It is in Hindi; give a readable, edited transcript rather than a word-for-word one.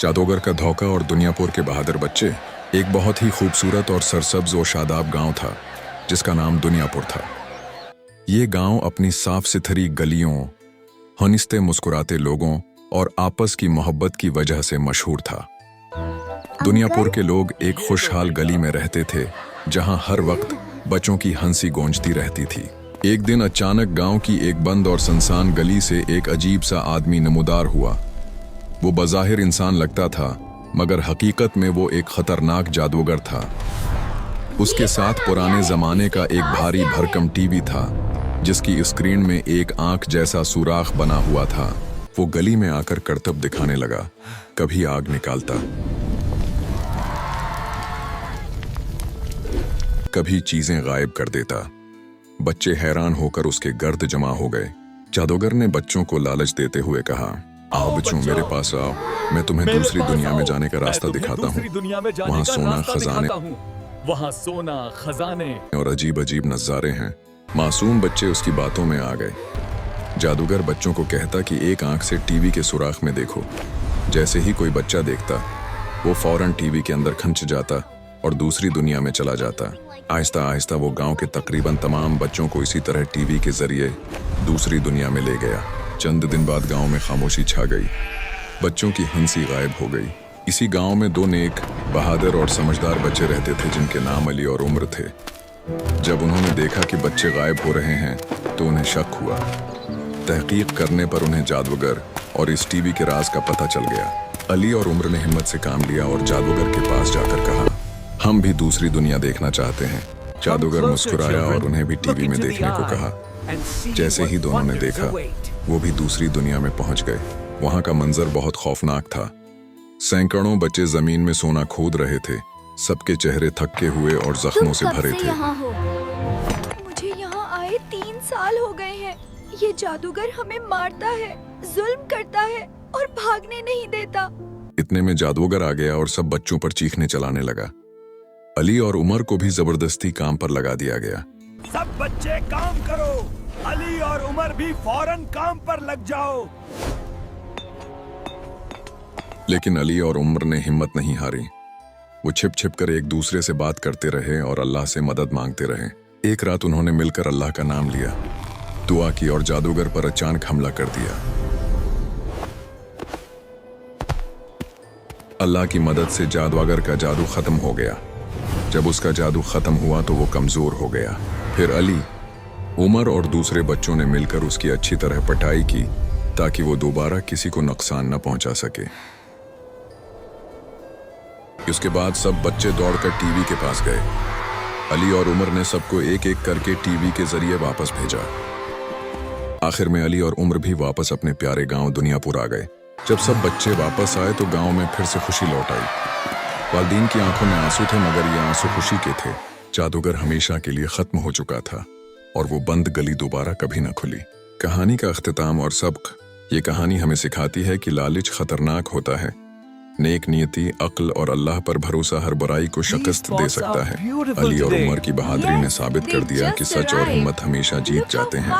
जादूगर का धोखा और दुनियापुर के बहादुर बच्चे। एक बहुत ही खूबसूरत और सरसब्ज और शादाब गांव था जिसका नाम दुनियापुर था। ये गांव अपनी साफ सुथरी गलियों, हंसते मुस्कुराते लोगों और आपस की मोहब्बत की वजह से मशहूर था। दुनियापुर के लोग एक खुशहाल गली में रहते थे जहां हर वक्त बच्चों की हंसी गूंजती रहती थी। एक दिन अचानक गांव की एक बंद और सुनसान गली से एक अजीब सा आदमी नमूदार हुआ। वो बज़ाहिर इंसान लगता था मगर हकीकत में वो एक खतरनाक जादूगर था। उसके साथ पुराने जमाने का एक भारी भरकम टीवी था जिसकी स्क्रीन में एक आंख जैसा सुराख बना हुआ था। वो गली में आकर करतब दिखाने लगा, कभी आग निकालता, कभी चीजें गायब कर देता। बच्चे हैरान होकर उसके गर्द जमा हो गए। जादूगर ने बच्चों को लालच देते हुए कहा, आओ बच्चों, मेरे पास आओ, मैं तुम्हें दूसरी दुनिया में जाने का रास्ता दिखाता हूँ। वहाँ सोना खजाने और अजीब अजीब नज़ारे हैं। मासूम बच्चे उसकी बातों में आ गए। जादूगर बच्चों को कहता कि एक आंख से टीवी के सुराख में देखो। जैसे ही कोई बच्चा देखता वो फौरन टीवी के अंदर खंच जाता और दूसरी दुनिया में चला जाता। आहिस्ता आहिस्ता वो गांव के तकरीबन तमाम बच्चों को इसी तरह टीवी के जरिए दूसरी दुनिया में ले गया। चंद दिन बाद गांव में खामोशी छा गई। बच्चों की हंसी गायब हो गई। इसी गांव में दो नेक, बहादुर और समझदार बच्चे रहते थे जिनके नाम अली और उम्र थे। जब उन्होंने देखा कि बच्चे गायब हो रहे हैं तो उन्हें शक हुआ। तहकीक करने पर उन्हें जादूगर और इस टीवी के राज का पता चल गया। अली और उम्र ने हिम्मत से काम लिया और जादूगर के पास जाकर कहा, हम भी दूसरी दुनिया देखना चाहते हैं। जादूगर मुस्कुराया और उन्हें भी टीवी में देखने को कहा। जैसे ही दोनों ने देखा वो भी दूसरी दुनिया में पहुंच गए। वहां का मंजर बहुत खौफनाक था। सैकड़ों बच्चे जमीन में सोना खोद रहे थे। सबके चेहरे थके हुए और जख्मों से भरे थे। मुझे यहाँ आए 3 साल हो गए हैं। ये जादूगर हमें मारता है, जुल्म करता है और भागने नहीं देता। इतने में जादूगर आ गया और सब बच्चों पर चीखने चलाने लगा। अली और उमर को भी जबरदस्ती काम पर लगा दिया गया। सब बच्चे काम करो, अली और उमर भी फौरन काम पर लग जाओ। लेकिन अली और उमर ने हिम्मत नहीं हारी। वो छिप छिप कर एक दूसरे से बात करते रहे और अल्लाह से मदद मांगते रहे। एक रात उन्होंने मिलकर अल्लाह का नाम लिया, दुआ की और जादूगर पर अचानक हमला कर दिया। अल्लाह की मदद से जादूगर का जादू खत्म हो गया। जब उसका जादू खत्म हुआ तो वो कमजोर हो गया। फिर अली, उमर और दूसरे बच्चों ने मिलकर उसकी अच्छी तरह पिटाई की ताकि वो दोबारा किसी को नुकसान न पहुंचा सके। उसके बाद सब बच्चे दौड़कर टीवी के पास गए। अली और उमर ने सबको एक एक करके टीवी के जरिए वापस भेजा। आखिर में अली और उमर भी वापस अपने प्यारे गांव दुनियापुर आ गए। जब सब बच्चे वापस आए तो गांव में फिर से खुशी लौट आई। वालिदैन की आंखों में आंसू थे मगर ये आंसू खुशी के थे। जादूगर हमेशा के लिए खत्म हो चुका था और वो बंद गली दोबारा कभी न खुली। कहानी का अख्तिताम और सबक। ये कहानी हमें सिखाती है कि लालच खतरनाक होता है। नेक नियति, अक्ल और अल्लाह पर भरोसा हर बुराई को शिकस्त दे सकता है। अली और उमर की बहादुरी ने साबित कर दिया कि सच और हिम्मत हमेशा जीत जाते हैं।